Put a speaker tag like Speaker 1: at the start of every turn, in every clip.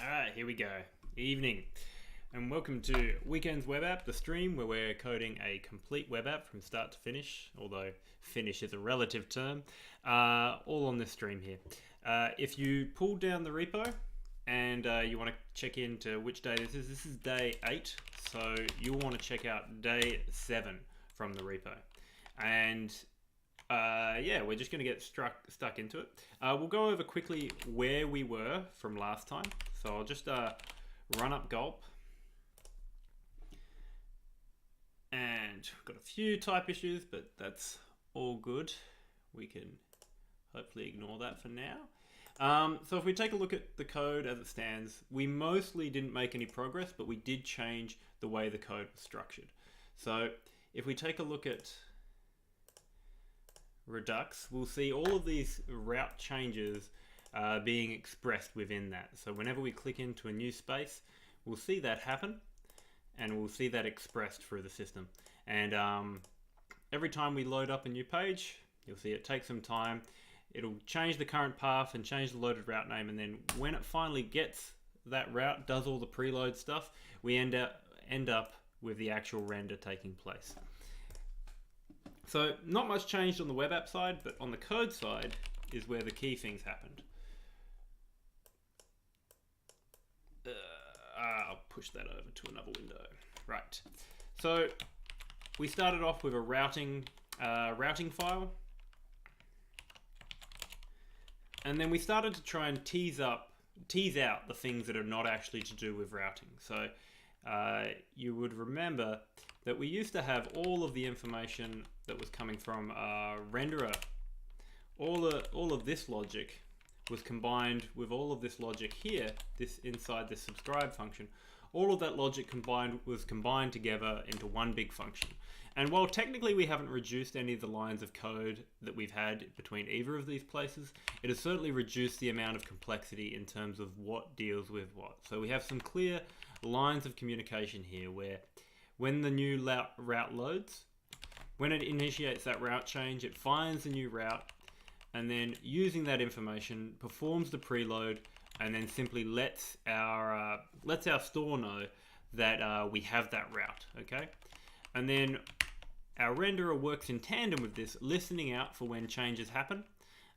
Speaker 1: Alright, here we go. Evening. And welcome to Weekends Web App, the stream where we're coding a complete web app from start to finish, although finish is a relative term, all on this stream here. If you pull down the repo and you want to check into which day this is day 8, so you'll want to check out day 7 from the repo. And yeah, we're just going to get stuck into it. We'll go over quickly where we were from last time. So I'll just run up gulp. And we've got a few type issues, but that's all good. We can hopefully ignore that for now. So if we take a look at the code as it stands, we mostly didn't make any progress, but we did change the way the code was structured. So if we take a look at Redux, we'll see all of these route changes being expressed within that. So whenever we click into a new space, we'll see that happen, and we'll see that expressed through the system. And every time we load up a new page, you'll see it takes some time. It'll change the current path and change the loaded route name, and then when it finally gets that route, does all the preload stuff, we end up with the actual render taking place. So not much changed on the web app side, but on the code side is where the key things happened. I'll push that over to another window. Right. So we started off with a routing file, and then we started to try and tease out the things that are not actually to do with routing. So you would remember that we used to have all of the information that was coming from renderer. All of this logic was combined with all of this logic here, this inside this subscribe function. All of that logic was combined together into one big function. And while technically we haven't reduced any of the lines of code that we've had between either of these places, it has certainly reduced the amount of complexity in terms of what deals with what. So we have some clear lines of communication here where when the new route loads, when it initiates that route change, it finds the new route, and then using that information performs the preload, and then simply lets our store know that we have that route. Okay, and then our renderer works in tandem with this, listening out for when changes happen,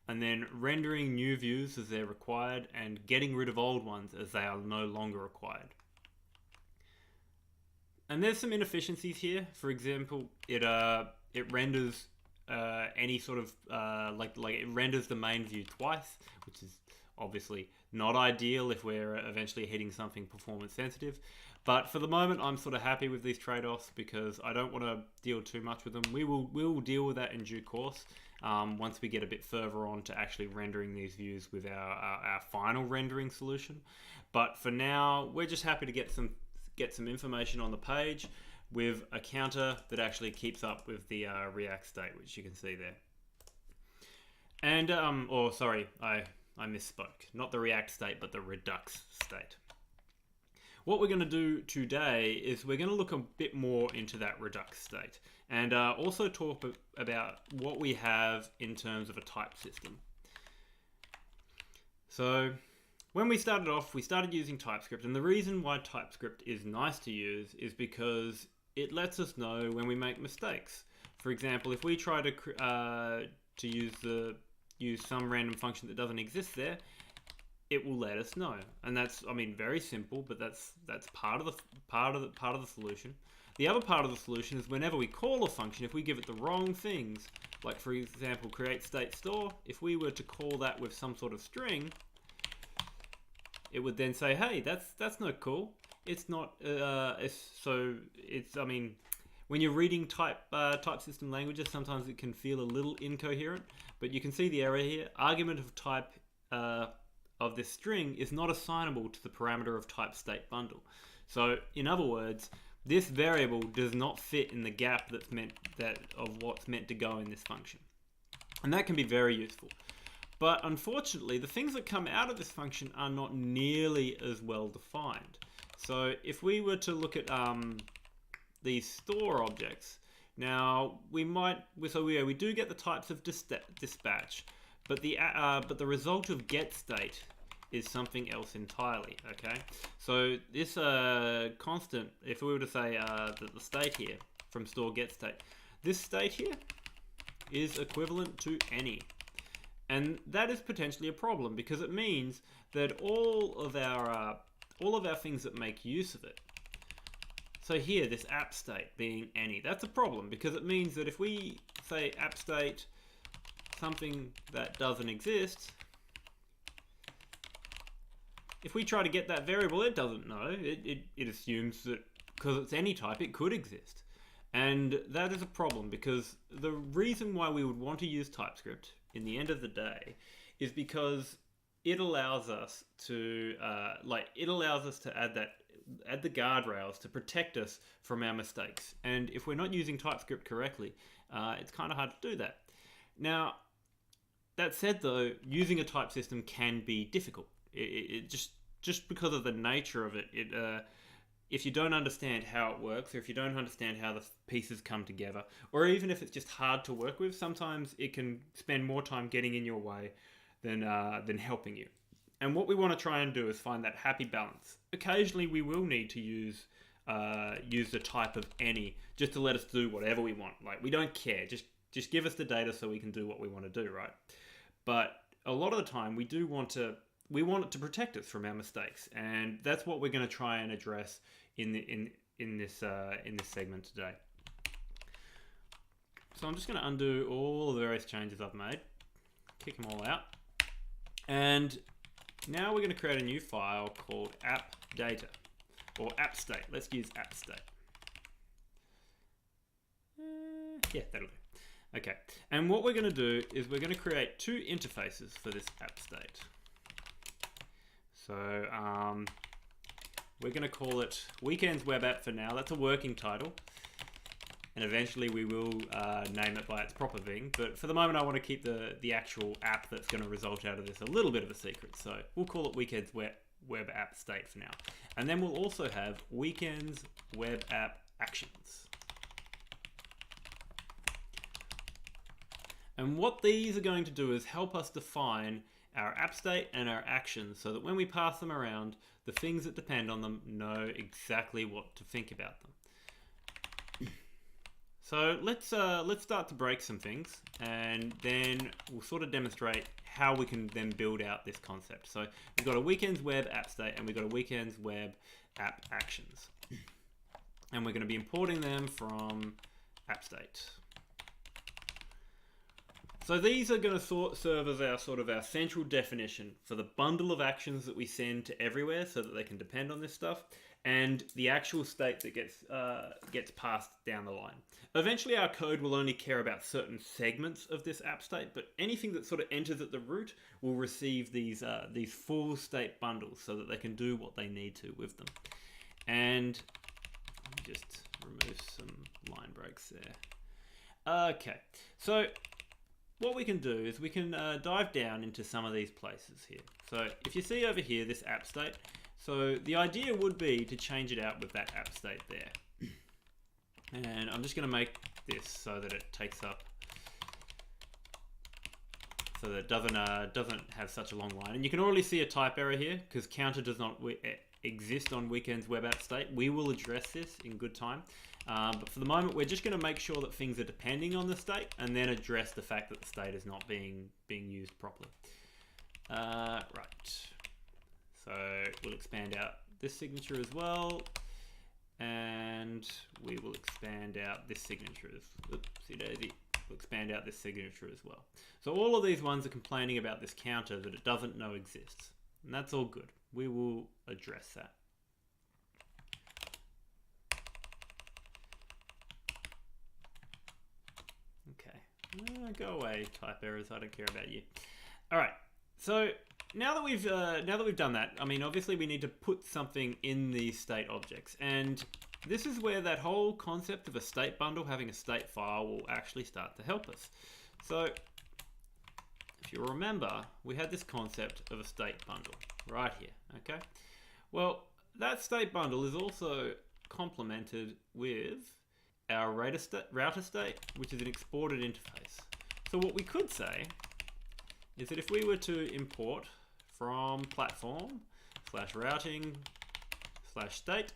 Speaker 1: and then rendering new views as they're required and getting rid of old ones as they are no longer required. And there's some inefficiencies here. For example, it renders any sort of like it renders the main view twice, which is obviously not ideal if we're eventually hitting something performance sensitive. But for the moment, I'm sort of happy with these trade-offs because I don't want to deal too much with them. We will deal with that in due course once we get a bit further on to actually rendering these views with our final rendering solution. But for now, we're just happy to get some information on the page with a counter that actually keeps up with the React state, which you can see there. And, sorry, I misspoke. Not the React state, but the Redux state. What we're going to do today is we're going to look a bit more into that Redux state and also talk about what we have in terms of a type system. So when we started off, we started using TypeScript, and the reason why TypeScript is nice to use is because it lets us know when we make mistakes. For example, if we try to use some random function that doesn't exist there, it will let us know, and that's, I mean, very simple, but that's part of the solution. The other part of the solution is whenever we call a function, if we give it the wrong things, like for example, create state store, if we were to call that with some sort of string, it would then say, hey, that's not cool. It's not. I mean, when you're reading type system languages, sometimes it can feel a little incoherent. But you can see the error here. Argument of type of this string is not assignable to the parameter of type state bundle. So in other words, this variable does not fit in the gap of what's meant to go in this function, and that can be very useful. But unfortunately, the things that come out of this function are not nearly as well defined. So if we were to look at these store objects, now we do get the types of dispatch, but the result of get state is something else entirely, okay? So this constant, if we were to say that the state here from store get state, this state here is equivalent to any. And that is potentially a problem because it means that all of our things that make use of it. So here, this app state being any, that's a problem because it means that if we say app state something that doesn't exist, if we try to get that variable, it doesn't know. It assumes that because it's any type, it could exist. And that is a problem because the reason why we would want to use TypeScript in the end of the day is because it allows us to add the guardrails to protect us from our mistakes. And if we're not using TypeScript correctly, it's kind of hard to do that. Now, that said though, using a type system can be difficult. It just because of the nature of it, if you don't understand how it works, or if you don't understand how the pieces come together, or even if it's just hard to work with, sometimes it can spend more time getting in your way than helping you. And what we want to try and do is find that happy balance. Occasionally we will need to use the type of any just to let us do whatever we want. Like, we don't care. Just give us the data so we can do what we want to do, right? But a lot of the time we want it to protect us from our mistakes, and that's what we're going to try and address in this segment today. So I'm just going to undo all the various changes I've made, kick them all out, and now we're going to create a new file called app data or app state. Let's use app state. Yeah, that'll do. Okay, and what we're going to do is we're going to create two interfaces for this app state. So we're going to call it Weekends Web App for now. That's a working title. And eventually we will name it by its proper thing. But for the moment, I want to keep the actual app that's going to result out of this a little bit of a secret. So we'll call it Weekends Web App State for now. And then we'll also have Weekends Web App Actions. And what these are going to do is help us define our app state and our actions so that when we pass them around, the things that depend on them know exactly what to think about them. So let's start to break some things, and then we'll sort of demonstrate how we can then build out this concept. So we've got a Weekends Web App State and we've got a Weekends Web App Actions. And we're going to be importing them from App State. So these are going to serve as our central definition for the bundle of actions that we send to everywhere so that they can depend on this stuff, and the actual state that gets passed down the line. Eventually our code will only care about certain segments of this app state, but anything that sort of enters at the root will receive these full state bundles so that they can do what they need to with them. And let me just remove some line breaks there. Okay, so what we can do is we can dive down into some of these places here. So if you see over here this app state, so the idea would be to change it out with that app state there. And I'm just going to make this so that it takes up, so that it doesn't have such a long line. And you can already see a type error here because counter does not exist on Weekends Web App State. We will address this in good time. But for the moment, we're just going to make sure that things are depending on the state and then address the fact that the state is not being used properly. Right. So we'll expand out this signature as well. And we will expand out this signature as We'll expand out this signature as well. So all of these ones are complaining about this counter that it doesn't know exists. And that's all good. We will address that. Okay. Go away, type errors. I don't care about you. All right. So now that we've done that, I mean, obviously we need to put something in these state objects, and this is where that whole concept of a state bundle having a state file will actually start to help us. So if you remember, we had this concept of a state bundle right here. Okay. Well, that state bundle is also complemented with our router state, which is an exported interface. So what we could say is that if we were to import from platform / routing / state.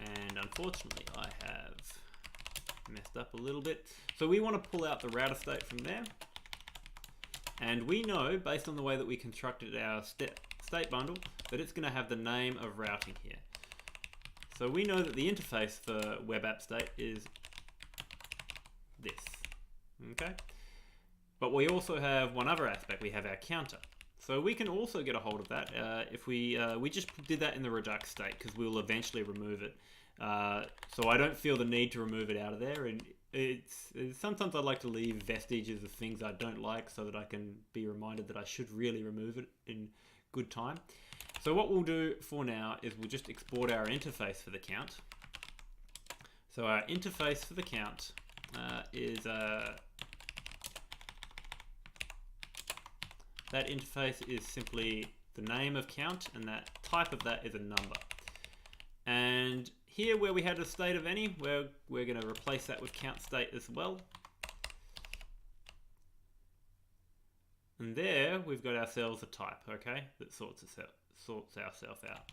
Speaker 1: And unfortunately, I have messed up a little bit. So we want to pull out the router state from there. And we know, based on the way that we constructed our state bundle, that it's going to have the name of routing here. So we know that the interface for web app state is this. Okay? But we also have one other aspect. We have our counter. So we can also get a hold of that if we just did that in the Redux state, because we'll eventually remove it. So I don't feel the need to remove it out of there, and it's sometimes I like to leave vestiges of things I don't like so that I can be reminded that I should really remove it in good time. So what we'll do for now is we'll just export our interface for the count. So our interface for the count is that interface is simply the name of count, and that type of that is a number. And here where we had a state of any, we're going to replace that with count state as well. And there we've got ourselves a type, okay, that sorts ourselves out.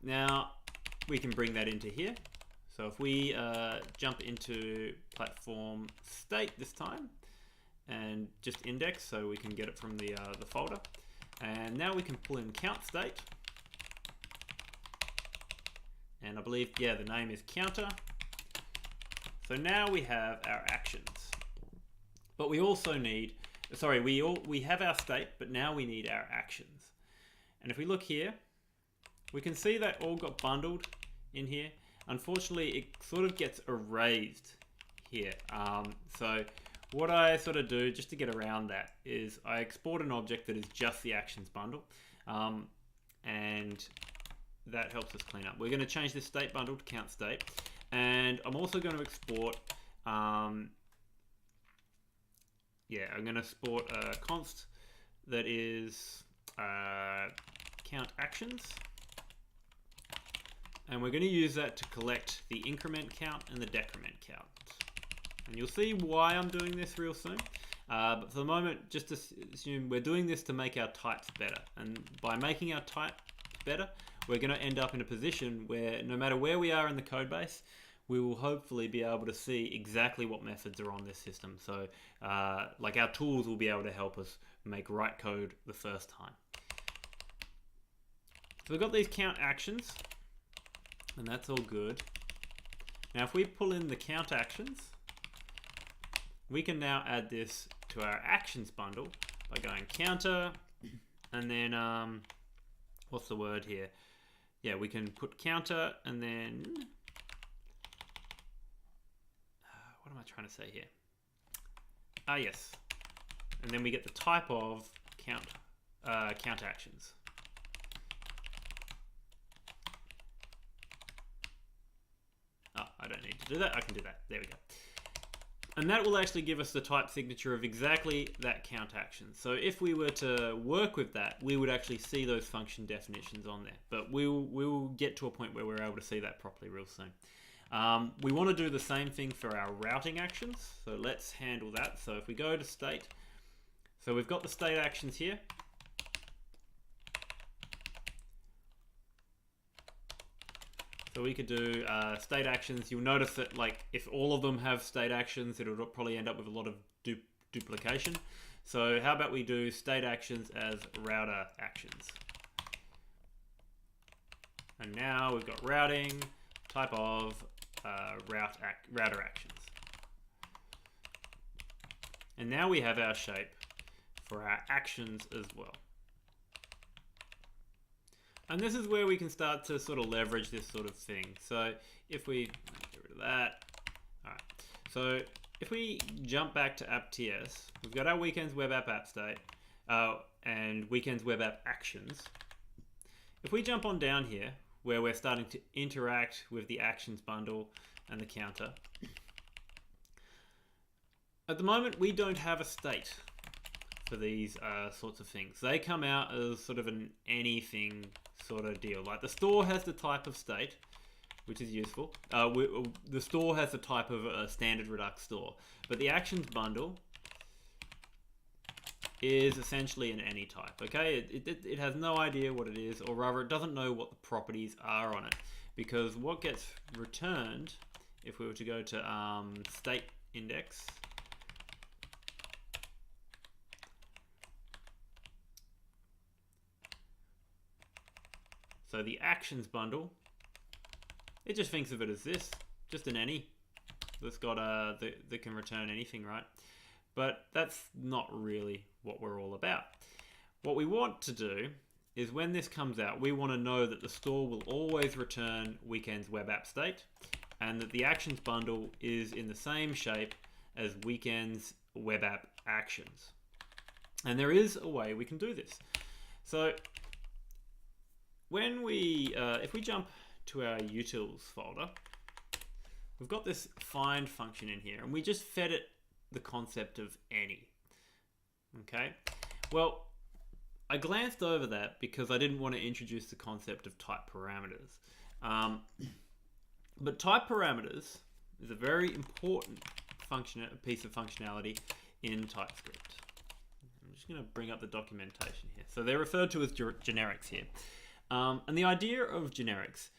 Speaker 1: Now we can bring that into here. So if we jump into platform state this time, and just index so we can get it from the folder. And now we can pull in count state. And I believe, yeah, the name is counter. So now we have our actions. But we also need, sorry, we have our state, but now we need our actions. And if we look here, we can see that all got bundled in here. Unfortunately, it sort of gets erased here. So what I sort of do just to get around that is I export an object that is just the actions bundle, and that helps us clean up. We're going to change this state bundle to count state, and I'm also going to export, I'm going to export a const that is count actions, and we're going to use that to collect the increment count and the decrement count. And you'll see why I'm doing this real soon. But for the moment, just assume we're doing this to make our types better. And by making our type better, we're going to end up in a position where no matter where we are in the code base, we will hopefully be able to see exactly what methods are on this system. So like our tools will be able to help us make right code the first time. So we've got these count actions, and that's all good. Now if we pull in the count actions, we can now add this to our actions bundle by going counter, and then, what's the word here? Yeah, we can put counter, and then, what am I trying to say here? Yes. And then we get the type of count actions. Oh, I don't need to do that. I can do that. There we go. And that will actually give us the type signature of exactly that count action. So if we were to work with that, we would actually see those function definitions on there. But we'll get to a point where we're able to see that properly real soon. We want to do the same thing for our routing actions. So let's handle that. So if we go to state, so we've got the state actions here. So we could do state actions. You'll notice that like if all of them have state actions, it'll probably end up with a lot of duplication. So how about we do state actions as router actions? And now we've got routing, type of router actions. And now we have our shape for our actions as well. And this is where we can start to sort of leverage this sort of thing. So if we get rid of that, all right. So if we jump back to app.ts, we've got our weekends web app state and weekends web app actions. If we jump on down here, where we're starting to interact with the actions bundle and the counter, at the moment we don't have a state for these sorts of things. They come out as sort of an anything sort of deal. Like the store has the type of state, which is useful. The store has the type of a standard Redux store, but the actions bundle is essentially an any type, okay? It has no idea what it is, or rather it doesn't know what the properties are on it, because what gets returned, if we were to go to state index, so the actions bundle, it just thinks of it as this, just an any that's got that can return anything, right? But that's not really what we're all about. What we want to do is when this comes out, we want to know that the store will always return weekend's web app state, and that the actions bundle is in the same shape as weekend's web app actions. And there is a way we can do this. So when we, if we jump to our utils folder, we've got this find function in here, and we just fed it the concept of any. Okay, well, I glanced over that because I didn't want to introduce the concept of type parameters. But type parameters is a very important piece of functionality in TypeScript. I'm just going to bring up the documentation here. So they're referred to as generics here. And the idea of generics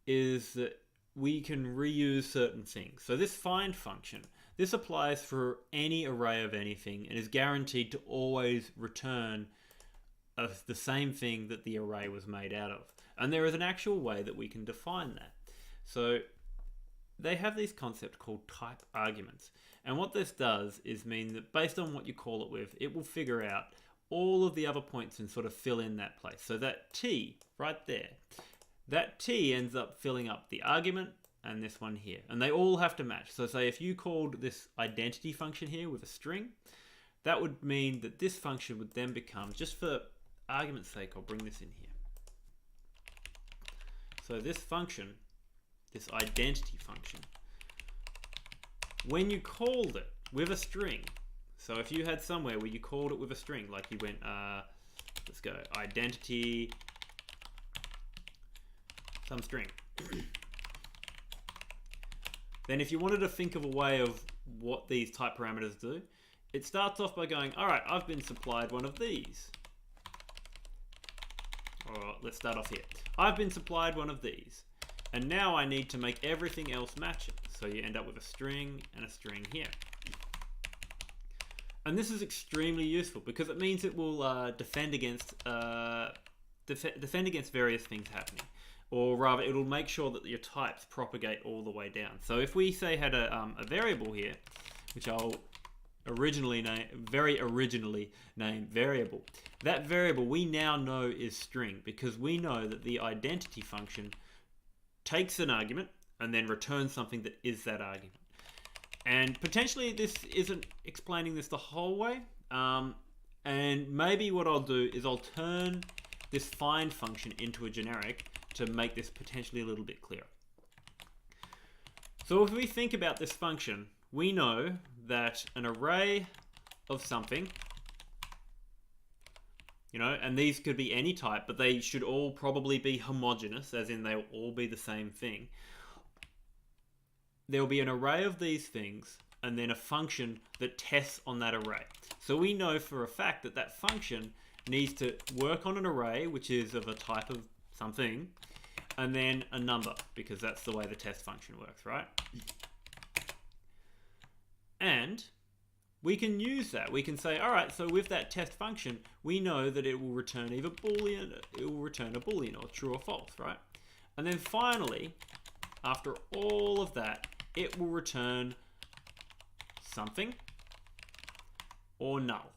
Speaker 1: is that we can reuse certain things. So this find function, this applies for any array of anything and is guaranteed to always return the same thing that the array was made out of. And there is an actual way that we can define that. So they have this concept called type arguments. And what this does is mean that based on what you call it with, it will figure out all of the other points and sort of fill in that place. So that T right there, that T ends up filling up the argument and this one here. And they all have to match. So say if you called this identity function here with a string, that would mean that this function would then become, just for argument's sake, I'll bring this in here. So this function, this identity function, when you called it with a string, so if you had somewhere where you called it with a string, like you went, let's go, identity, some string. Then if you wanted to think of a way of what these type parameters do, it starts off by going, all right, I've been supplied one of these. Or let's start off here. I've been supplied one of these. And now I need to make everything else match it. So you end up with a string and a string here. And this is extremely useful because it means it will defend against various things happening. Or rather, it'll make sure that your types propagate all the way down. So if we say had a variable here, which I'll very originally name variable, that variable we now know is string because we know that the identity function takes an argument and then returns something that is that argument. And potentially this isn't explaining this the whole way. And maybe what I'll do is I'll turn this find function into a generic to make this potentially a little bit clearer. So if we think about this function, we know that an array of something, you know, and these could be any type, but they should all probably be homogeneous, as in they'll all be the same thing. There'll be an array of these things and then a function that tests on that array. So we know for a fact that that function needs to work on an array, which is of a type of something, and then a number, because that's the way the test function works, right? And we can use that. We can say, all right, so with that test function, we know that it will return either Boolean, it will return a Boolean or true or false, right? And then finally, after all of that, it will return something or null.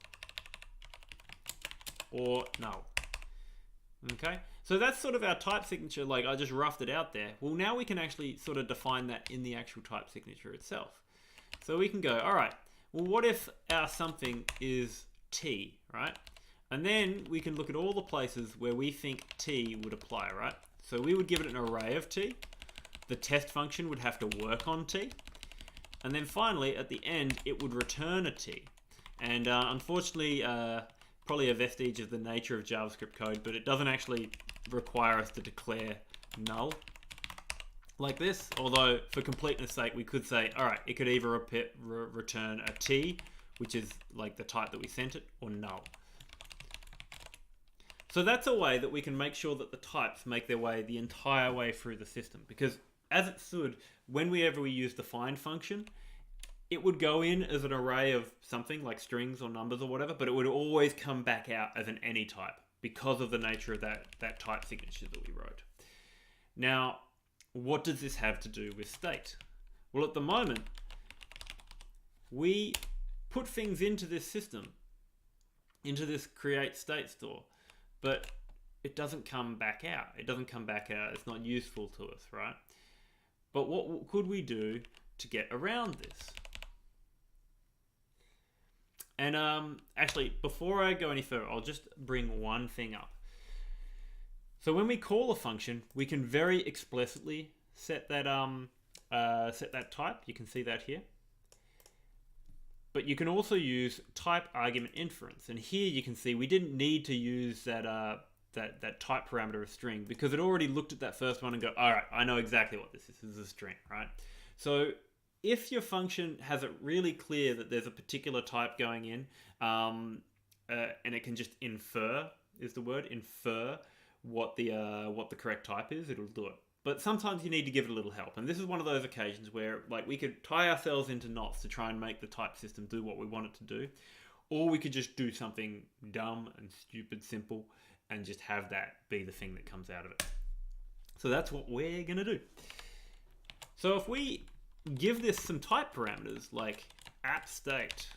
Speaker 1: Or null. Okay? So that's sort of our type signature, like I just roughed it out there. Well, now we can actually sort of define that in the actual type signature itself. So we can go, all right, well, what if our something is T, right? And then we can look at all the places where we think T would apply, right? So we would give it an array of T. The test function would have to work on T. And then finally, at the end, it would return a T. And unfortunately, probably a vestige of the nature of JavaScript code, but it doesn't actually require us to declare null like this. Although, for completeness sake, we could say, all right, it could either return a T which is like the type that we sent it, or null. So that's a way that we can make sure that the types make their way the entire way through the system. Because as it stood, whenever we use the find function, it would go in as an array of something like strings or numbers or whatever, but it would always come back out as an any type because of the nature of that type signature that we wrote. Now, what does this have to do with state? Well, at the moment, we put things into this system, into this create state store, but it doesn't come back out. It doesn't come back out. It's not useful to us, right? But what could we do to get around this? And actually, before I go any further, I'll just bring one thing up. So when we call a function, we can very explicitly set that type. You can see that here. But you can also use type argument inference. And here you can see we didn't need to use that type parameter of string because it already looked at that first one and go, all right, I know exactly what this is. This is a string, right? So if your function has it really clear that there's a particular type going in, and it can just infer, is the word, infer what the correct type is, it'll do it. But sometimes you need to give it a little help. And this is one of those occasions where like we could tie ourselves into knots to try and make the type system do what we want it to do. Or we could just do something dumb and stupid simple and just have that be the thing that comes out of it. So that's what we're going to do. So if we give this some type parameters like app state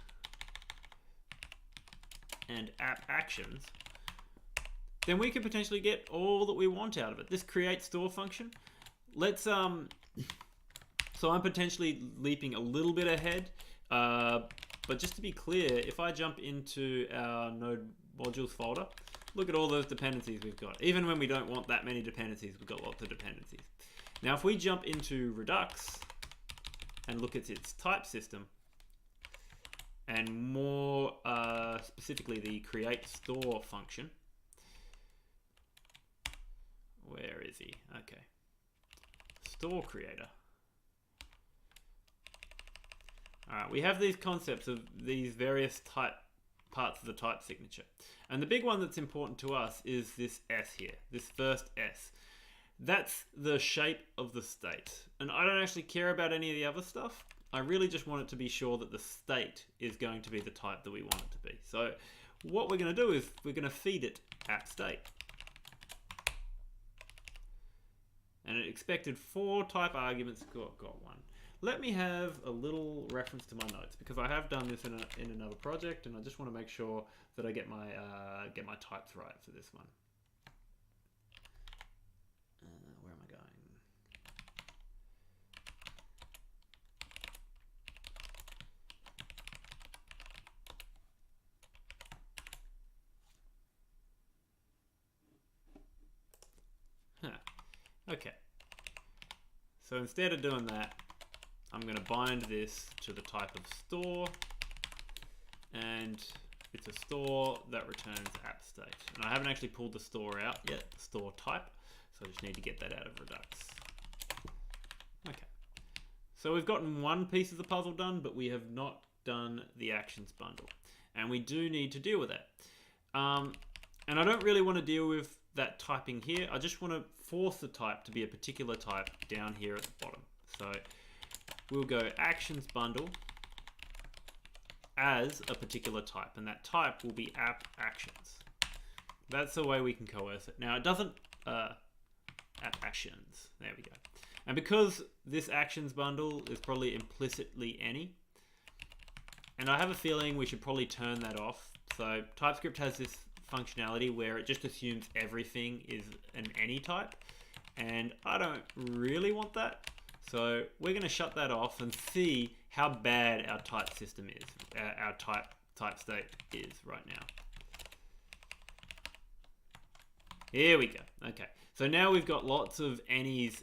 Speaker 1: and app actions, then we could potentially get all that we want out of it. This create store function, let's so I'm potentially leaping a little bit ahead, but just to be clear, if I jump into our node modules folder, look at all those dependencies we've got. Even when we don't want that many dependencies, we've got lots of dependencies. Now if we jump into Redux and look at its type system, and more specifically the create store function, where is he? Okay. Store creator. Alright, we have these concepts of these various type parts of the type signature. And the big one that's important to us is this S here, this first S. That's the shape of the state. And I don't actually care about any of the other stuff. I really just want it to be sure that the state is going to be the type that we want it to be. So what we're going to do is we're going to feed it app state. And it expected 4 type arguments, got 1. Let me have a little reference to my notes because I have done this in another project, and I just want to make sure that I get my types right for this one. Where am I going? Okay, so instead of doing that, I'm going to bind this to the type of store, and it's a store that returns app state. And I haven't actually pulled the store out yet, the store type, so I just need to get that out of Redux. Okay, so we've gotten one piece of the puzzle done, but we have not done the actions bundle, and we do need to deal with that. And I don't really want to deal with that typing here. I just want to force the type to be a particular type down here at the bottom. So we'll go actions bundle as a particular type, and that type will be app actions. That's the way we can coerce it. Now it doesn't app actions. There we go. And because this actions bundle is probably implicitly any, and I have a feeling we should probably turn that off. So TypeScript has this functionality where it just assumes everything is an any type, and I don't really want that. So we're going to shut that off and see how bad our type system is, our type state is right now. Here we go. Okay, so now we've got lots of any's,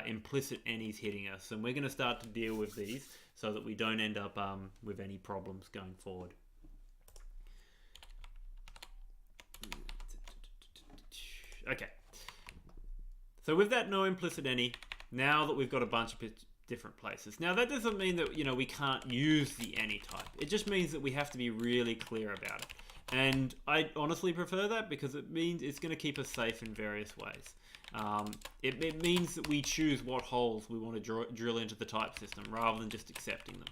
Speaker 1: implicit any's hitting us, and we're going to start to deal with these so that we don't end up with any problems going forward. Okay, so with that no implicit any, now that we've got a bunch of different places. Now that doesn't mean that, you know, we can't use the any type. It just means that we have to be really clear about it. And I honestly prefer that because it means it's going to keep us safe in various ways. It means that we choose what holes we want to drill into the type system rather than just accepting them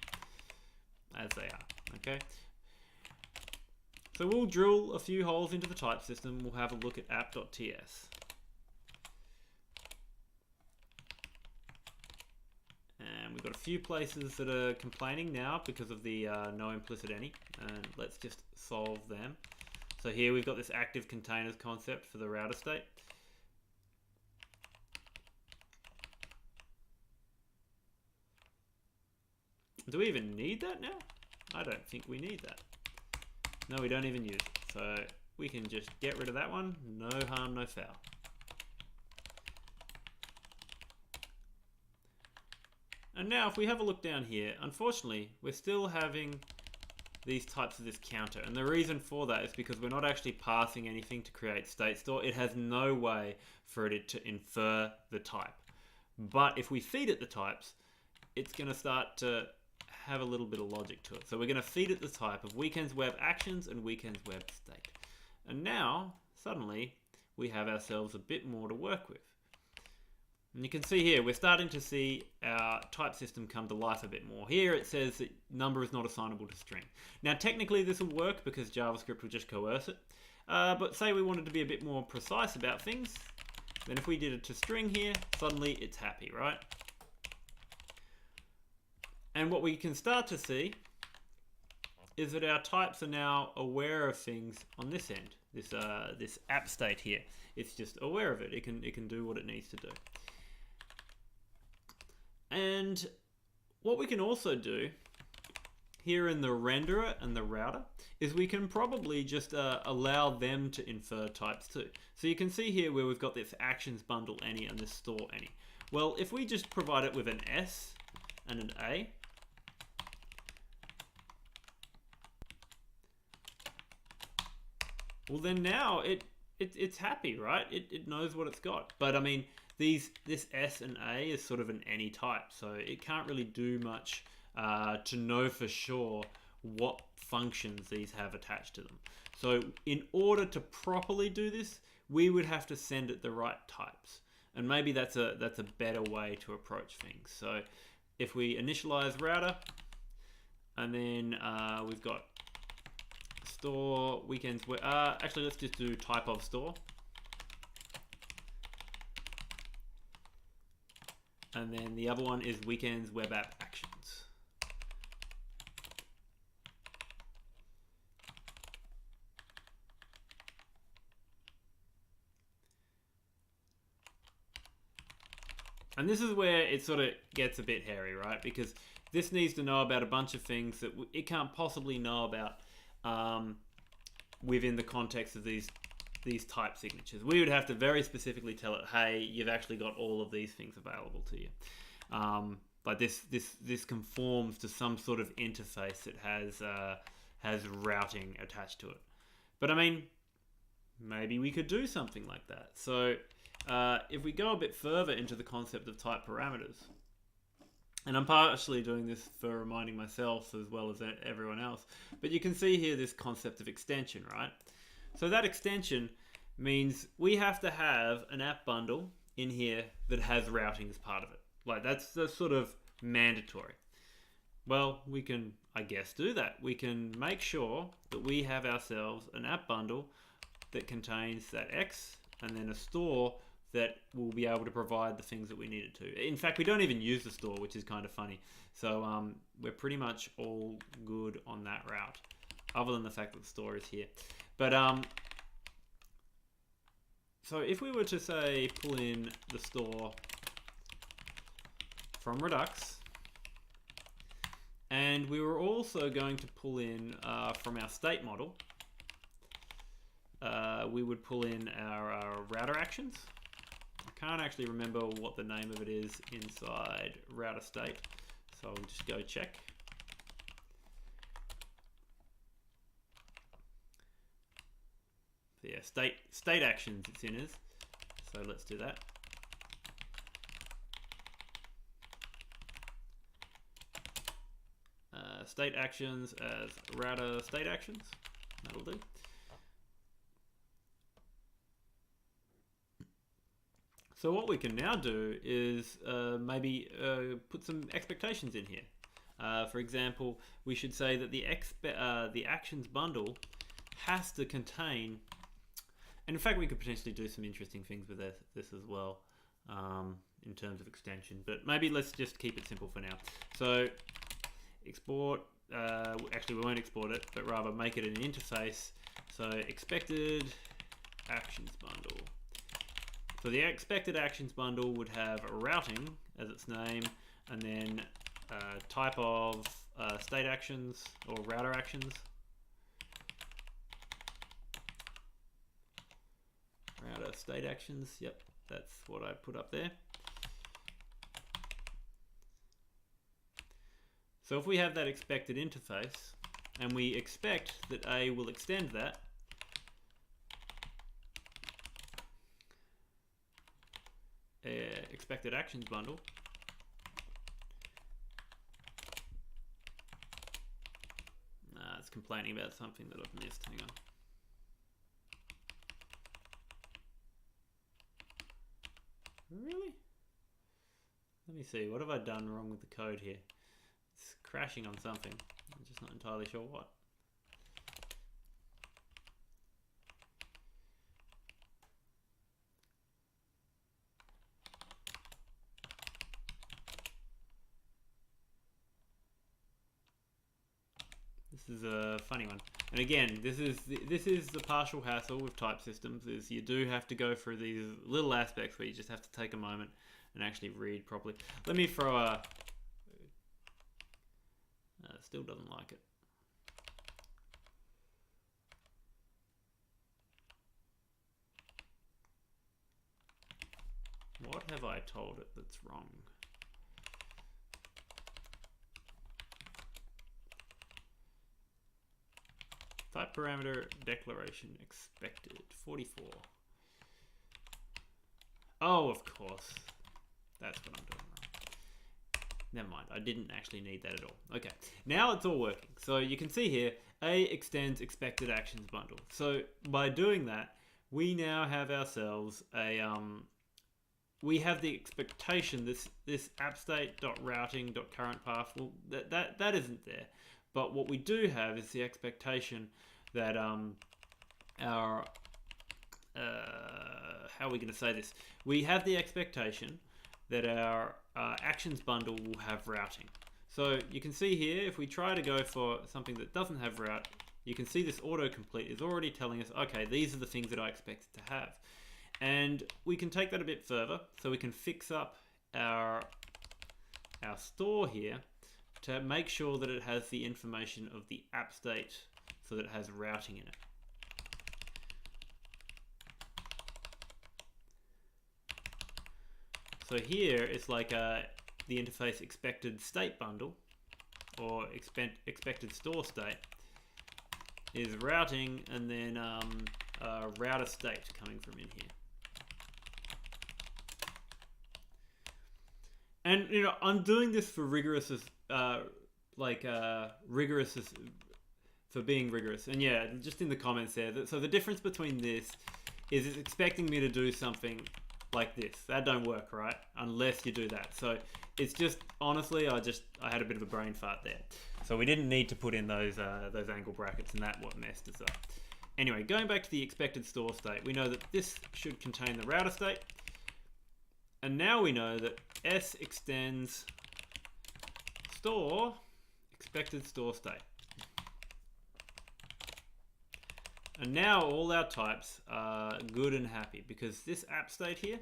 Speaker 1: as they are. Okay. So we'll drill a few holes into the type system. We'll have a look at app.ts. And we've got a few places that are complaining now because of the no implicit any. And let's just solve them. So here we've got this active containers concept for the router state. Do we even need that now? I don't think we need that. No, we don't even use it. So we can just get rid of that one. No harm, no foul. And now if we have a look down here, unfortunately, we're still having these types of this counter. And the reason for that is because we're not actually passing anything to create state store. It has no way for it to infer the type. But if we feed it the types, it's going to start to have a little bit of logic to it. So we're going to feed it the type of weekends web actions and weekends web state. And now, suddenly, we have ourselves a bit more to work with. And you can see here, we're starting to see our type system come to life a bit more. Here it says that number is not assignable to string. Now technically this will work because JavaScript will just coerce it. But say we wanted to be a bit more precise about things, then if we did it to string here, suddenly it's happy, right? And what we can start to see is that our types are now aware of things on this end. This app state here, it's just aware of it. It can do what it needs to do. And what we can also do here in the renderer and the router is we can probably just allow them to infer types too. So you can see here where we've got this actions bundle any and this store any. Well, if we just provide it with an S and an A, well then now it's happy, right? It knows what it's got. But I mean, this S and A is sort of an any type, so it can't really do much to know for sure what functions these have attached to them. So in order to properly do this, we would have to send it the right types. And maybe that's a better way to approach things. So if we initialize router, and then we've got store weekends, actually let's just do type of store. And then the other one is weekends web app actions. And this is where it sort of gets a bit hairy, right? Because this needs to know about a bunch of things that it can't possibly know about within the context of these type signatures. We would have to very specifically tell it, hey, you've actually got all of these things available to you. But this conforms to some sort of interface that has routing attached to it. But I mean, maybe we could do something like that. So if we go a bit further into the concept of type parameters, and I'm partially doing this for reminding myself as well as everyone else, but you can see here this concept of extension, right? So that extension means we have to have an app bundle in here that has routing as part of it. Like that's sort of mandatory. Well, we can, I guess, do that. We can make sure that we have ourselves an app bundle that contains that X and then a store that will be able to provide the things that we need it to. In fact, we don't even use the store, which is kind of funny. So we're pretty much all good on that route, other than the fact that the store is here. But so if we were to say pull in the store from Redux, and we were also going to pull in from our state model, we would pull in our router actions. I can't actually remember what the name of it is inside router state, so I'll just go check. So yeah, state actions it's in is. So let's do that. state actions as router state actions. That'll do. So what we can now do is maybe put some expectations in here. For example, we should say that the actions bundle has to contain, and in fact we could potentially do some interesting things with this as well in terms of extension, but maybe let's just keep it simple for now. So export, actually we won't export it, but rather make it an interface. So expected actions bundle. So the expected actions bundle would have routing as its name, and then type of state actions or router actions. Router state actions, yep, that's what I put up there. So if we have that expected interface, and we expect that A will extend that, expected actions bundle, it's complaining about something that I've missed. Hang on. Really? Let me see. What have I done wrong with the code here? It's crashing on something. I'm just not entirely sure what. This is a funny one. And again, this is the partial hassle with type systems, is you do have to go through these little aspects where you just have to take a moment and actually read properly. Let me throw a... still doesn't like it. What have I told it that's wrong? Type parameter declaration expected 44. Oh, of course. That's what I'm doing wrong. Never mind. I didn't actually need that at all. Okay. Now it's all working. So you can see here, A extends expected actions bundle. So by doing that, we now have ourselves a we have the expectation this appstate.routing.currentpath, well, that isn't there. But what we do have is the expectation that our how are we going to say this? We have the expectation that our actions bundle will have routing. So you can see here, if we try to go for something that doesn't have route, you can see this autocomplete is already telling us, okay, these are the things that I expect it to have. And we can take that a bit further, so we can fix up our store here to make sure that it has the information of the app state so that it has routing in it. So here it's like the interface expected state bundle or expected store state is routing, and then router state coming from in here. And you know, I'm doing this for rigorous rigorous for being rigorous. And yeah, just in the comments there. So the difference between this is it's expecting me to do something like this. That don't work, right? Unless you do that. So it's just, honestly, I had a bit of a brain fart there. So we didn't need to put in those angle brackets, and that what messed us up. Anyway, going back to the expected store state, we know that this should contain the router state. And now we know that S extends store expected store state. And now all our types are good and happy, because this app state here,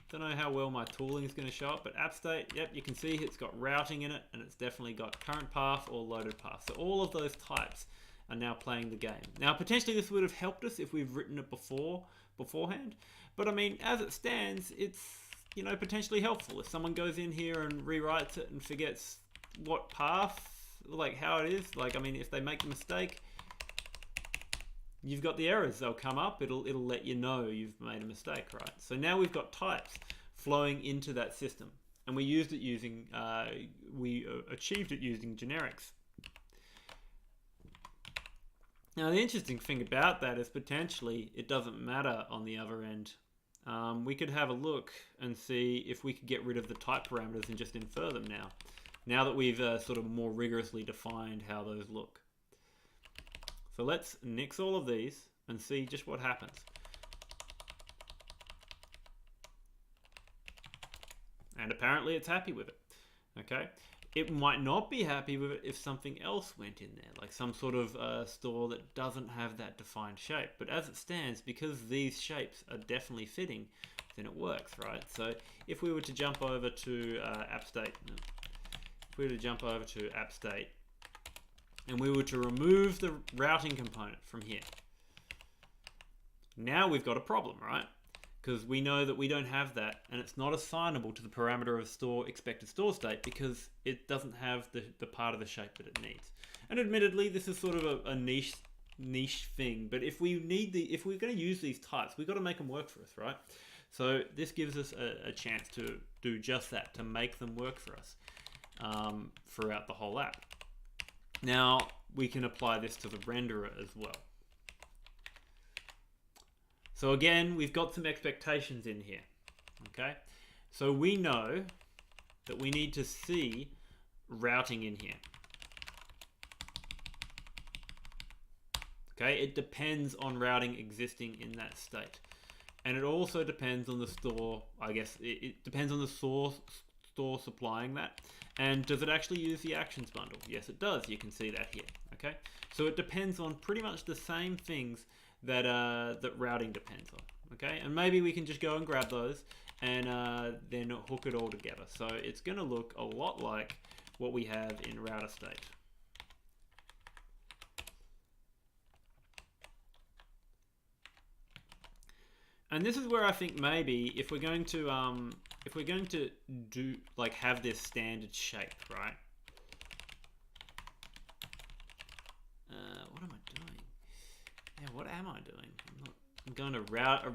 Speaker 1: don't know how well my tooling is going to show up, but app state, yep, you can see it's got routing in it, and it's definitely got current path or loaded path. So all of those types are now playing the game. Now potentially this would have helped us if we've written it beforehand, but I mean, as it stands, it's, you know, potentially helpful. If someone goes in here and rewrites it and forgets what path, like how it is, like, I mean, if they make a mistake, you've got the errors, they'll come up, it'll let you know you've made a mistake, right? So now we've got types flowing into that system, and we used it using, we achieved it using generics. Now, the interesting thing about that is potentially it doesn't matter on the other end. We could have a look and see if we could get rid of the type parameters and just infer them now that we've sort of more rigorously defined how those look. So let's nix all of these and see just what happens. And apparently it's happy with it. Okay, it might not be happy with it if something else went in there, like some sort of store that doesn't have that defined shape. But as it stands, because these shapes are definitely fitting, then it works, right? So if we were to jump over to AppState, and we were to remove the routing component from here, now we've got a problem, right? Because we know that we don't have that, and it's not assignable to the parameter of store expected store state because it doesn't have the part of the shape that it needs. And admittedly, this is sort of a niche thing, but if we're going to use these types, we've got to make them work for us, right? So this gives us a chance to do just that, to make them work for us throughout the whole app. Now we can apply this to the renderer as well. So again, we've got some expectations in here, okay? So we know that we need to see routing in here. Okay, it depends on routing existing in that state. And it also depends on the store, I guess, it depends on the store supplying that. And does it actually use the actions bundle? Yes, it does. You can see that here, okay? So it depends on pretty much the same things that that routing depends on, okay? And maybe we can just go and grab those and then hook it all together. So it's going to look a lot like what we have in router state. And this is where I think maybe if we're going to do like have this standard shape, right? What am I doing? Yeah, what am I doing? I'm going to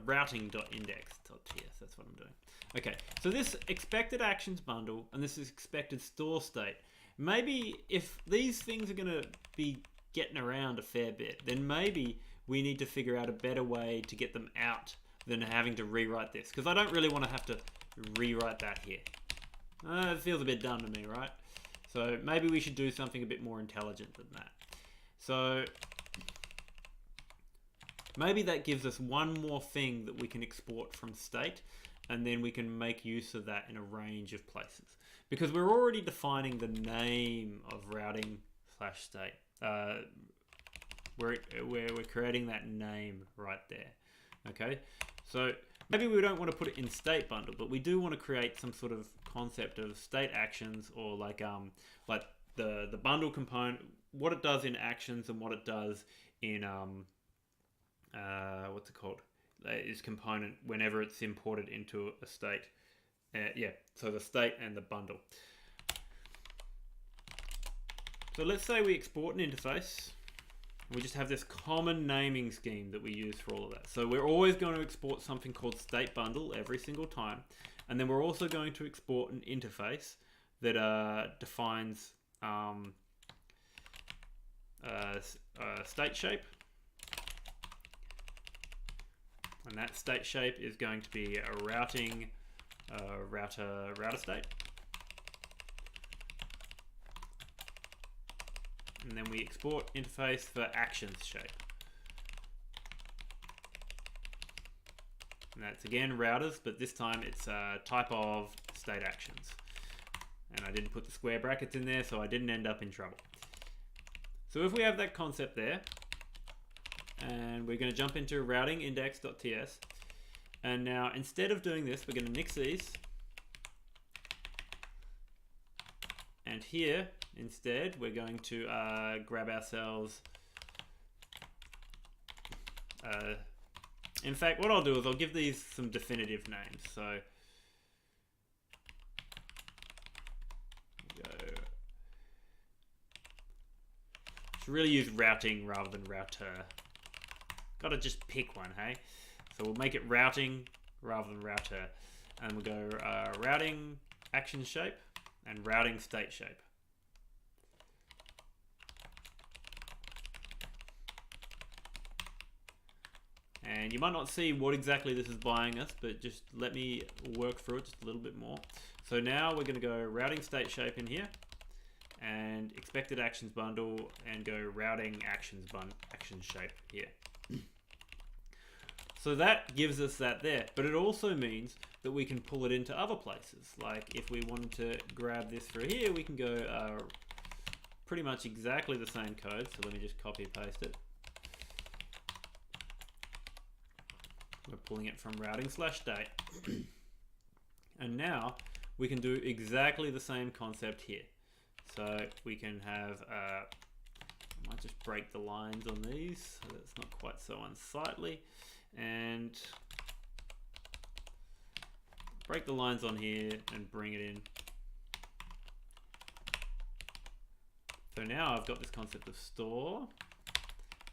Speaker 1: routing.index.ts. That's what I'm doing. Okay, so this expected actions bundle and this is expected store state. Maybe if these things are going to be getting around a fair bit, then maybe we need to figure out a better way to get them out than having to rewrite this. Because I don't really want to have to rewrite that here. It feels a bit dumb to me, right? So maybe we should do something a bit more intelligent than that. So maybe that gives us one more thing that we can export from state, and then we can make use of that in a range of places. Because we're already defining the name of routing/state. We're creating that name right there. Okay, so maybe we don't want to put it in state bundle, but we do want to create some sort of concept of state actions, or like the bundle component, what it does in actions and what it does in what's it called? Is component whenever it's imported into a state. Yeah, so the state and the bundle. So let's say we export an interface. We just have this common naming scheme that we use for all of that. So we're always going to export something called state bundle every single time. And then we're also going to export an interface that defines state shape. And that state shape is going to be a routing router state. And then we export interface for actions shape. And that's again routers, but this time it's a type of state actions. And I didn't put the square brackets in there, so I didn't end up in trouble. So if we have that concept there, and we're going to jump into routing index.ts, and now instead of doing this, we're going to nix these. And here, instead, we're going to grab ourselves... in fact, what I'll do is I'll give these some definitive names. So, should really use routing rather than router. Gotta just pick one, hey? So we'll make it routing rather than router. And we'll go routing action shape and routing state shape. And you might not see what exactly this is buying us, but just let me work through it just a little bit more. So now we're going to go routing state shape in here, and expected actions bundle, and go routing action shape here. So that gives us that there, but it also means that we can pull it into other places. Like if we wanted to grab this through here, we can go pretty much exactly the same code. So let me just copy and paste it. We're pulling it from routing/state. And now we can do exactly the same concept here. So we can have, I might just break the lines on these so that's not quite so unsightly. And break the lines on here and bring it in. So now I've got this concept of store,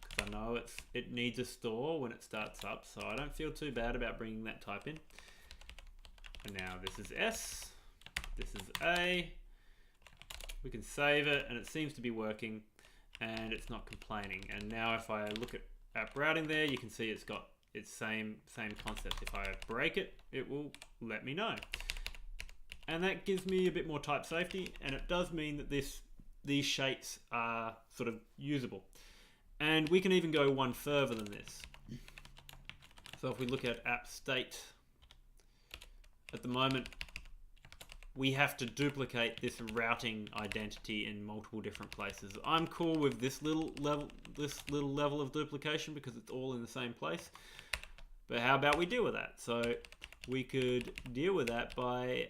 Speaker 1: because I know it needs a store when it starts up, so I don't feel too bad about bringing that type in. And now this is S, this is A. We can save it, and it seems to be working, and it's not complaining. And now if I look at app routing there, you can see it's got its same concept. If I break it, it will let me know. And that gives me a bit more type safety, and it does mean that these shapes are sort of usable. And we can even go one further than this. So if we look at app state, at the moment, we have to duplicate this routing identity in multiple different places. I'm cool with this little level of duplication because it's all in the same place. But how about we deal with that? So we could deal with that by,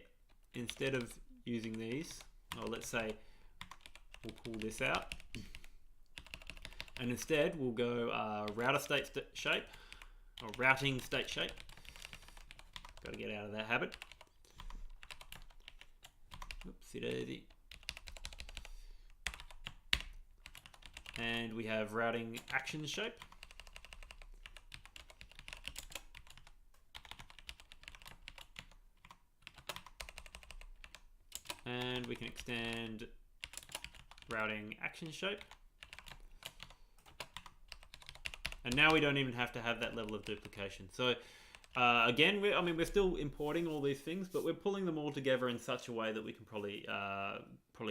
Speaker 1: instead of using these, or let's say we'll pull this out, and instead we'll go router state shape, or routing state shape. Got to get out of that habit. Oopsie daisy. And we have routing action shape. And we can extend routing action shape. And now we don't even have to have that level of duplication. So again, we're still importing all these things, but we're pulling them all together in such a way that we can probably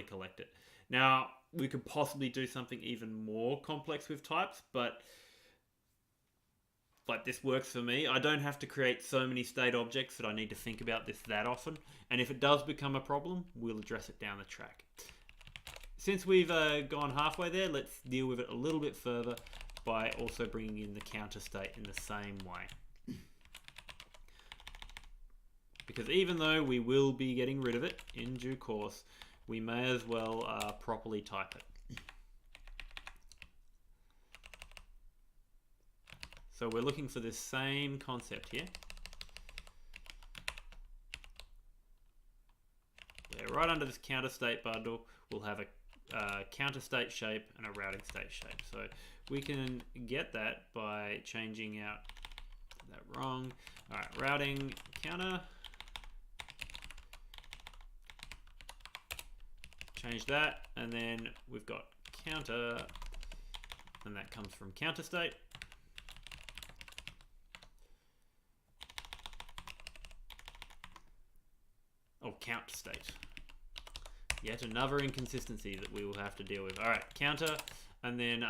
Speaker 1: collect it. Now, we could possibly do something even more complex with types, but like this works for me. I don't have to create so many state objects that I need to think about this that often. And if it does become a problem, we'll address it down the track. Since we've gone halfway there, let's deal with it a little bit further by also bringing in the counter state in the same way. Because even though we will be getting rid of it in due course, we may as well properly type it. So we're looking for this same concept here. Yeah, right under this counter state bundle, we'll have a counter state shape and a routing state shape. So we can get that by changing out that wrong. All right, routing counter. Change that, and then we've got counter, and that comes from counter state. Oh, count state. Yet another inconsistency that we will have to deal with. All right, counter, and then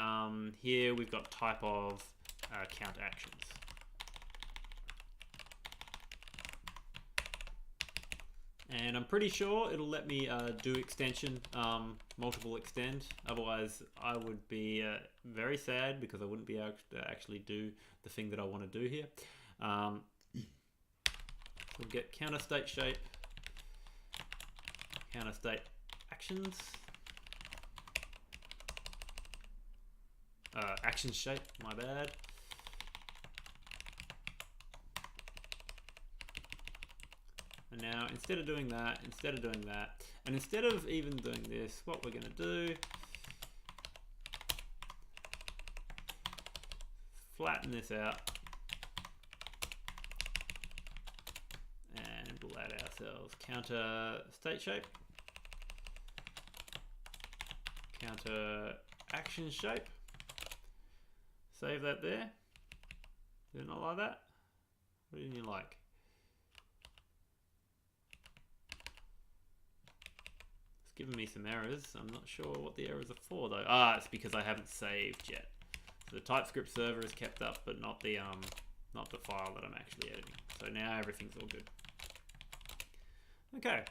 Speaker 1: here we've got type of count actions. And I'm pretty sure it'll let me do extension, multiple extend. Otherwise, I would be very sad because I wouldn't be able to actually do the thing that I want to do here. We'll get counter state shape, counter state actions, action shape, my bad. And now instead of doing that, and instead of even doing this, what we're going to do, flatten this out, and we'll add ourselves counter state shape, counter action shape, save that there. Did it not like that? What didn't you like? It's giving me some errors. I'm not sure what the errors are for though. Ah, it's because I haven't saved yet. So the TypeScript server is kept up, but not the file that I'm actually editing. So now everything's all good. Okay,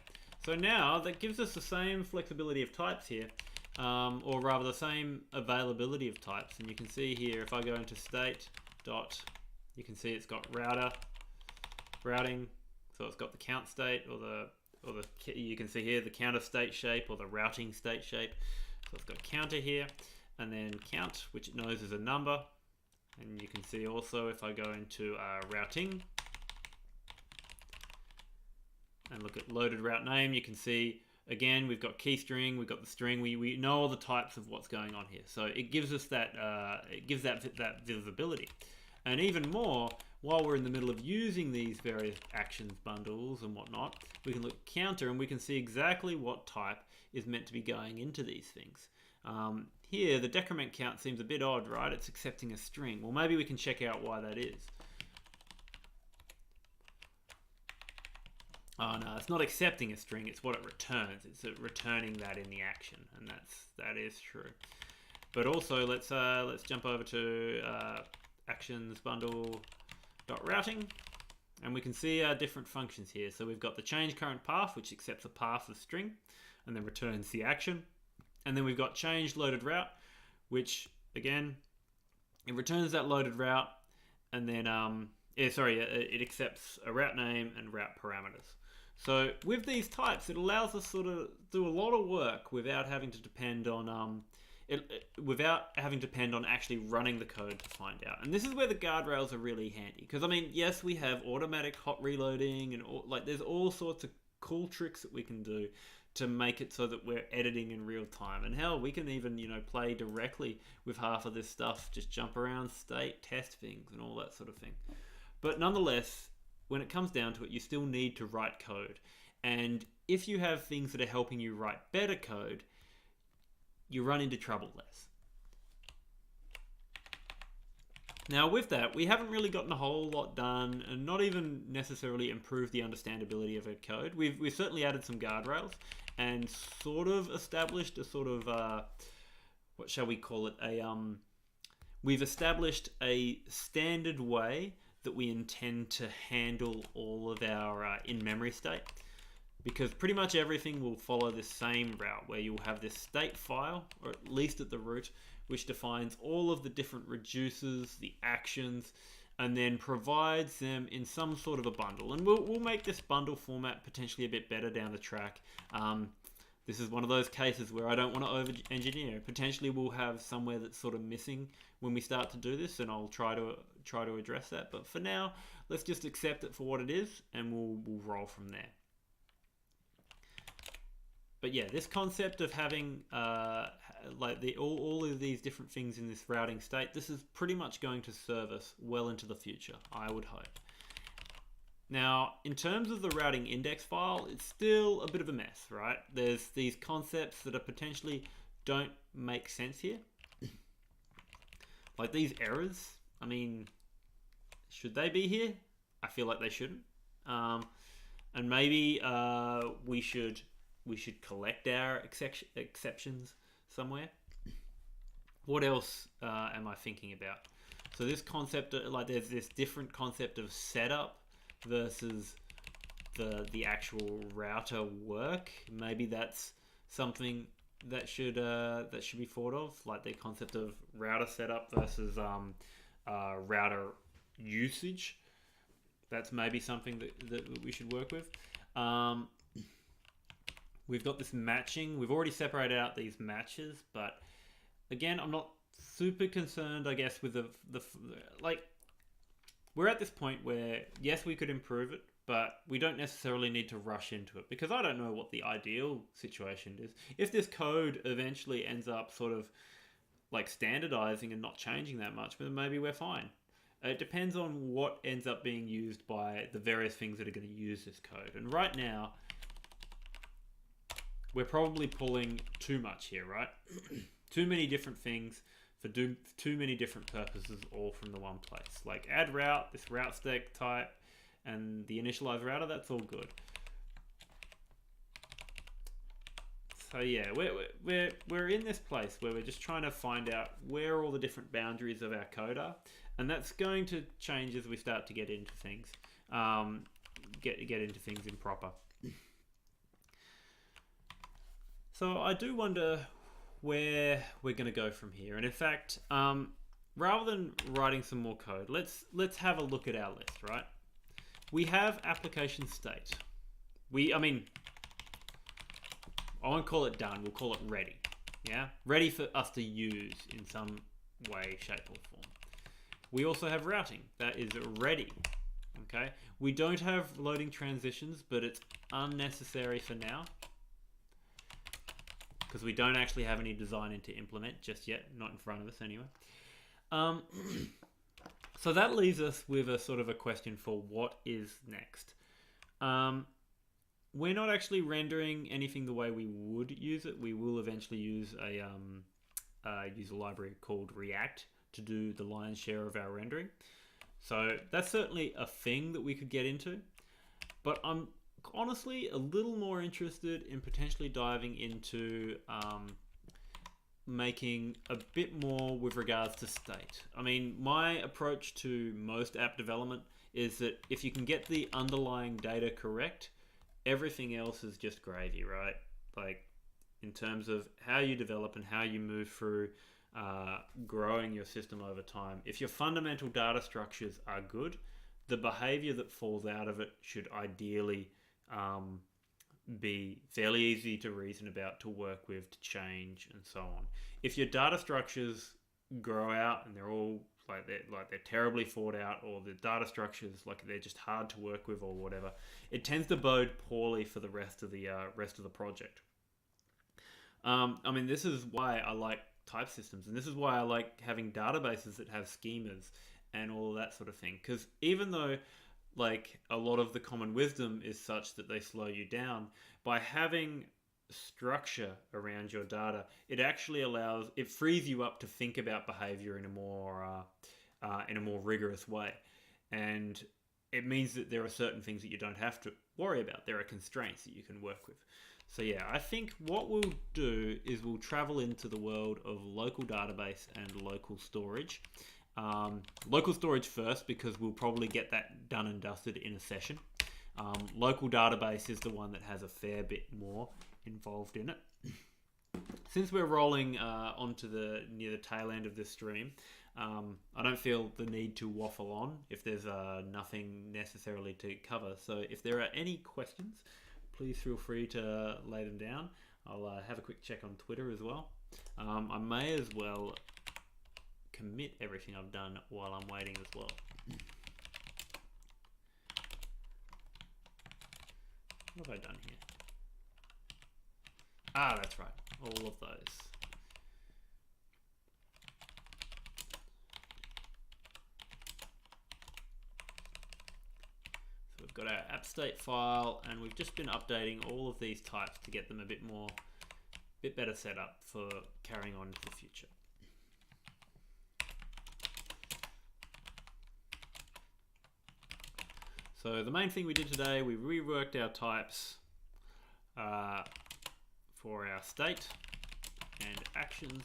Speaker 1: so now that gives us the same flexibility of types here, or rather the same availability of types. And you can see here, if I go into state dot, you can see it's got routing, so it's got the count state, you can see here the counter state shape or the routing state shape. So it's got counter here, and then count, which it knows is a number. And you can see also if I go into routing and look at loaded route name, you can see again we've got key string, we've got the string, we know all the types of what's going on here. So it gives us that that visibility. And even more, while we're in the middle of using these various actions bundles and whatnot, we can look at counter and we can see exactly what type is meant to be going into these things. Here, the decrement count seems a bit odd, right? It's accepting a string. Well, maybe we can check out why that is. Oh no, it's not accepting a string, it's what it returns. It's returning that in the action, and that is true. But also, let's jump over to actions bundle dot routing, and we can see our different functions here. So we've got the change current path, which accepts a path of string, and then returns the action. And then we've got change loaded route, which again, it returns that loaded route, and then it accepts a route name and route parameters. So with these types, it allows us sort of do a lot of work without having to depend on actually running the code to find out. And this is where the guardrails are really handy, because I mean, yes, we have automatic hot reloading and there's all sorts of cool tricks that we can do to make it so that we're editing in real time. And hell, we can even, play directly with half of this stuff, just jump around state, test things and all that sort of thing. But nonetheless, when it comes down to it, you still need to write code. And if you have things that are helping you write better code, you run into trouble less. Now with that, we haven't really gotten a whole lot done and not even necessarily improved the understandability of our code. We've certainly added some guardrails and sort of established a sort of, what shall we call it? We've established a standard way that we intend to handle all of our in-memory state. Because pretty much everything will follow this same route where you'll have this state file, or at least at the root, which defines all of the different reducers, the actions, and then provides them in some sort of a bundle. And we'll make this bundle format potentially a bit better down the track. This is one of those cases where I don't want to over-engineer. Potentially we'll have somewhere that's sort of missing when we start to do this, and I'll try to address that. But for now, let's just accept it for what it is, and we'll roll from there. But yeah, this concept of having all of these different things in this routing state, this is pretty much going to serve us well into the future, I would hope. Now, in terms of the routing index file, it's still a bit of a mess, right? There's these concepts that are potentially don't make sense here. Like these errors, I mean, should they be here? I feel like they shouldn't. And maybe we should collect our exceptions somewhere. What else am I thinking about? So this concept, there's this different concept of setup versus the actual router work. Maybe that's something that should be thought of, like the concept of router setup versus router usage. That's maybe something that we should work with. We've got this matching. We've already separated out these matches, but again, I'm not super concerned, I guess, with we're at this point where, yes, we could improve it, but we don't necessarily need to rush into it, because I don't know what the ideal situation is. If this code eventually ends up sort of like standardizing and not changing that much, then maybe we're fine. It depends on what ends up being used by the various things that are going to use this code. And right now, we're probably pulling too much here, right? Too many different things for too many different purposes, all from the one place. Like add route, this route stack type, and the initialize router, that's all good. So yeah, we're in this place where we're just trying to find out where all the different boundaries of our code are, and that's going to change as we start to get into things, get into things in proper. So I do wonder where we're going to go from here, and in fact, rather than writing some more code, let's have a look at our list. Right, we have application state. I won't call it done, we'll call it ready. Yeah? Ready for us to use in some way, shape, or form. We also have routing. That is ready. Okay? We don't have loading transitions, but it's unnecessary for now, because we don't actually have any design to implement just yet. Not in front of us anyway. So that leaves us with a sort of a question for what is next. We're not actually rendering anything the way we would use it. We will eventually use a library called React to do the lion's share of our rendering. So that's certainly a thing that we could get into. But I'm honestly a little more interested in potentially diving into making a bit more with regards to state. I mean, my approach to most app development is that if you can get the underlying data correct, everything else is just gravy, right? Like in terms of how you develop and how you move through growing your system over time. If your fundamental data structures are good, the behavior that falls out of it should ideally be fairly easy to reason about, to work with, to change, and so on. If your data structures grow out and they're all they're terribly thought out, or the data structures they're just hard to work with or whatever, it tends to bode poorly for the rest of the project. I mean, this is why I like type systems, and this is why I like having databases that have schemas and all of that sort of thing. Because even though a lot of the common wisdom is such that they slow you down, by having structure around your data, it frees you up to think about behavior in a more rigorous way, and it means that there are certain things that you don't have to worry about. There are constraints that you can work with. So yeah, I think what we'll do is we'll travel into the world of local database and local storage. Local storage first, because we'll probably get that done and dusted in a session. Local database is the one that has a fair bit more involved in it. Since we're rolling near the tail end of this stream, I don't feel the need to waffle on if there's nothing necessarily to cover. So if there are any questions, please feel free to lay them down. I'll have a quick check on Twitter as well. I may as well commit everything I've done while I'm waiting as well. What have I done here? Ah, that's right. All of those. So we've got our app state file, and we've just been updating all of these types to get them a bit better set up for carrying on into the future. So the main thing we did today, we reworked our types for our state and actions.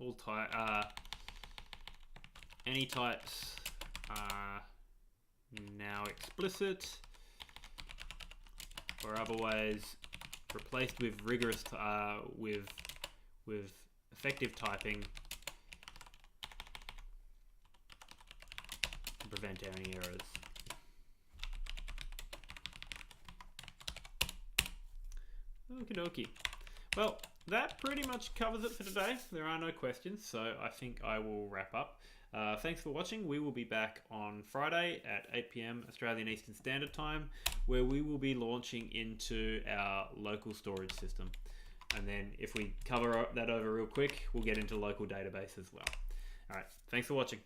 Speaker 1: All any types are now explicit, or otherwise replaced with rigorous with effective typing to prevent any errors. Okie dokie. Well, that pretty much covers it for today. There are no questions, so I think I will wrap up. Thanks for watching. We will be back on Friday at 8 PM Australian Eastern Standard Time, where we will be launching into our local storage system. And then if we cover that over real quick, we'll get into local database as well. All right, thanks for watching.